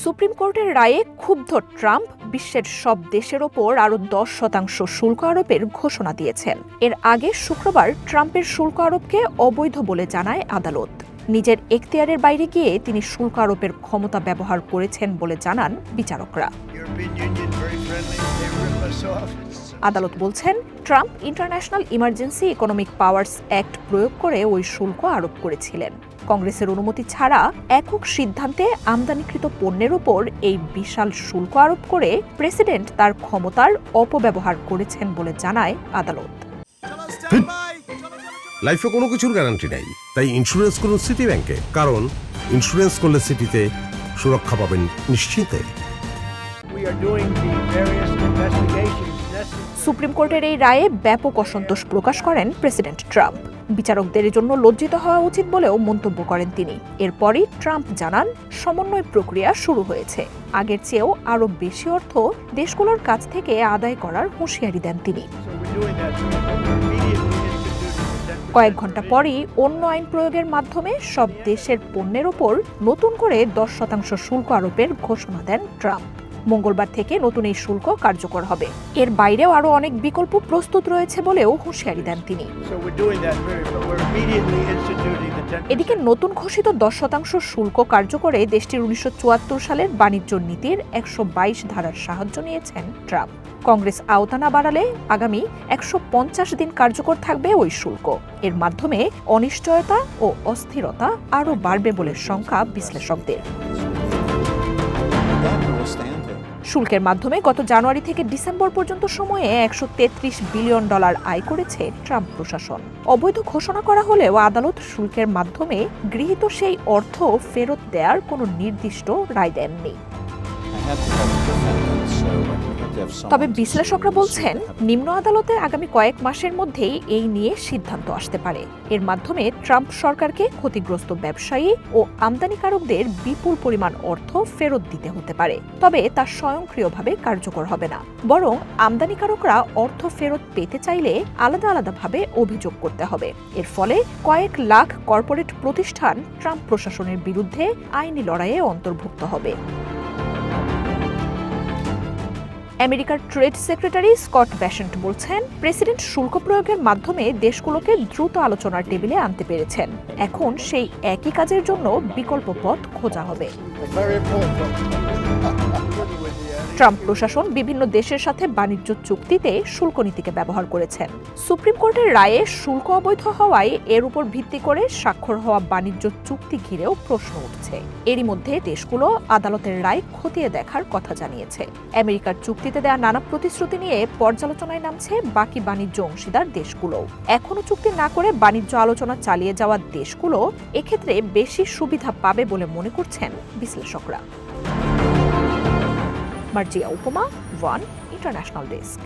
Supreme কোর্টের রায়ে ক্ষুব্ধ ট্রাম্প বিশ্বের সব দেশের ওপর আরও 10% শুল্ক আরোপের ঘোষণা দিয়েছেন। এর আগে শুক্রবার ট্রাম্পের শুল্ক আরোপকে অবৈধ বলে জানায় আদালত। নিজের এখতিয়ারের বাইরে গিয়ে তিনি শুল্ক আরোপের ক্ষমতা ব্যবহার করেছেন বলে জানান বিচারকরা। আদালত বলছেন, Trump international emergency economic powers act প্রয়োগ করে ওই শুল্ক আরোপ করেছিলেন। কংগ্রেসের অনুমতি ছাড়া একক সিদ্ধান্তে আমদানিকৃত পণ্যের ওপর এই বিশাল শুল্ক আরোপ করে প্রেসিডেন্ট তার ক্ষমতার অপব্যবহার করেছেন বলে জানায় আদালত। লাইফে কোনো কিছুর গ্যারান্টি নাই, তাই ইন্স্যুরেন্স করুন সিটি ব্যাংকে, কারণ ইন্স্যুরেন্স করলে সিটিতে সুরক্ষা পাবেন নিশ্চিন্তে। সুপ্রিম কোর্টের এই রায়ে ব্যাপক অসন্তোষ প্রকাশ করেন প্রেসিডেন্ট ট্রাম্প। বিচারকদের জন্য লজ্জিত হওয়া উচিত বলেও মন্তব্য করেন তিনি। এরপরই ট্রাম্প জানান, সমন্বয় প্রক্রিয়া শুরু হয়েছে। আগের চেয়েও আরও বেশি অর্থ দেশগুলোর কাছ থেকে আদায় করার হুঁশিয়ারি দেন তিনি। কয়েক ঘন্টা পরই অন্য আইন প্রয়োগের মাধ্যমে সব দেশের পণ্যের ওপর নতুন করে 10% শুল্ক আরোপের ঘোষণা দেন ট্রাম্প। মঙ্গলবার থেকে নতুন এই শুল্ক কার্যকর হবে। এর বাইরেও আরও অনেক বিকল্প প্রস্তুত রয়েছে বলেও হুঁশিয়ারি দেন তিনি। এদিকে নতুন ঘোষিত 10% শুল্ক কার্যকরে দেশটির 1974 সালের বাণিজ্য নীতির 122 ধারার সাহায্য নিয়েছেন ট্রাম্প। কংগ্রেস আওতা না বাড়ালে আগামী 150 দিন কার্যকর থাকবে ওই শুল্ক। এর মাধ্যমে অনিশ্চয়তা ও অস্থিরতা আরও বাড়বে বলে শঙ্কা বিশ্লেষকদের। শুল্কের মাধ্যমে গত জানুয়ারি থেকে ডিসেম্বর পর্যন্ত সময়ে $133 বিলিয়ন আয় করেছে ট্রাম্প প্রশাসন। অবৈধ ঘোষণা করা হলেও আদালত শুল্কের মাধ্যমে গৃহীত সেই অর্থ ফেরত দেওয়ার কোনো নির্দিষ্ট রায় দেননি। তবে বিশ্লেষকরা বলছেন, নিম্ন আদালতে আগামী কয়েক মাসের মধ্যেই এই নিয়ে সিদ্ধান্ত আসতে পারে। এর মাধ্যমে ট্রাম্প সরকারকে ক্ষতিগ্রস্ত ব্যবসায়ী ও আমদানিকারকদের বিপুল পরিমাণ অর্থ ফেরত দিতে হতে পারে। তবে তা স্বয়ংক্রিয়ভাবে কার্যকর হবে না, বরং আমদানিকারকরা অর্থ ফেরত পেতে চাইলে আলাদা আলাদাভাবে অভিযোগ করতে হবে। এর ফলে কয়েক লাখ কর্পোরেট প্রতিষ্ঠান ট্রাম্প প্রশাসনের বিরুদ্ধে আইনি লড়াইয়ে অন্তর্ভুক্ত হবে। আমেরিকার ট্রেড সেক্রেটারি স্কট বেসেন্ট বলছেন, প্রেসিডেন্ট শুল্ক প্রয়োগের মাধ্যমে দেশগুলোকে দ্রুত আলোচনার টেবিলে আনতে পেরেছেন। এখন সেই একই কাজের জন্য বিকল্প পথ খোঁজা হবে। ট্রাম্প প্রশাসন বিভিন্ন দেশের সাথে বাণিজ্য চুক্তিতে শুল্ক নীতিকে ব্যবহার করেছেন। সুপ্রিম কোর্টের রায়ে শুল্ক অবৈধ হওয়ায় এর উপর ভিত্তি করে স্বাক্ষর হওয়া বাণিজ্য চুক্তি ঘিরেও প্রশ্ন উঠছে। এরই মধ্যে দেশগুলো আদালতের রায় খতিয়ে দেখার কথা জানিয়েছে। আমেরিকার চুক্তিতে দেওয়া নানা প্রতিশ্রুতি নিয়ে পর্যালোচনায় নামছে বাকি বাণিজ্য অংশীদার দেশগুলো। এখনো চুক্তি না করে বাণিজ্য আলোচনা চালিয়ে যাওয়া দেশগুলো এক্ষেত্রে বেশি সুবিধা পাবে বলে মনে করছেন বিশ্লেষকরা। মার্জিয়া উপমা, ওয়ান ইন্টারন্যাশনাল ডেস্ক।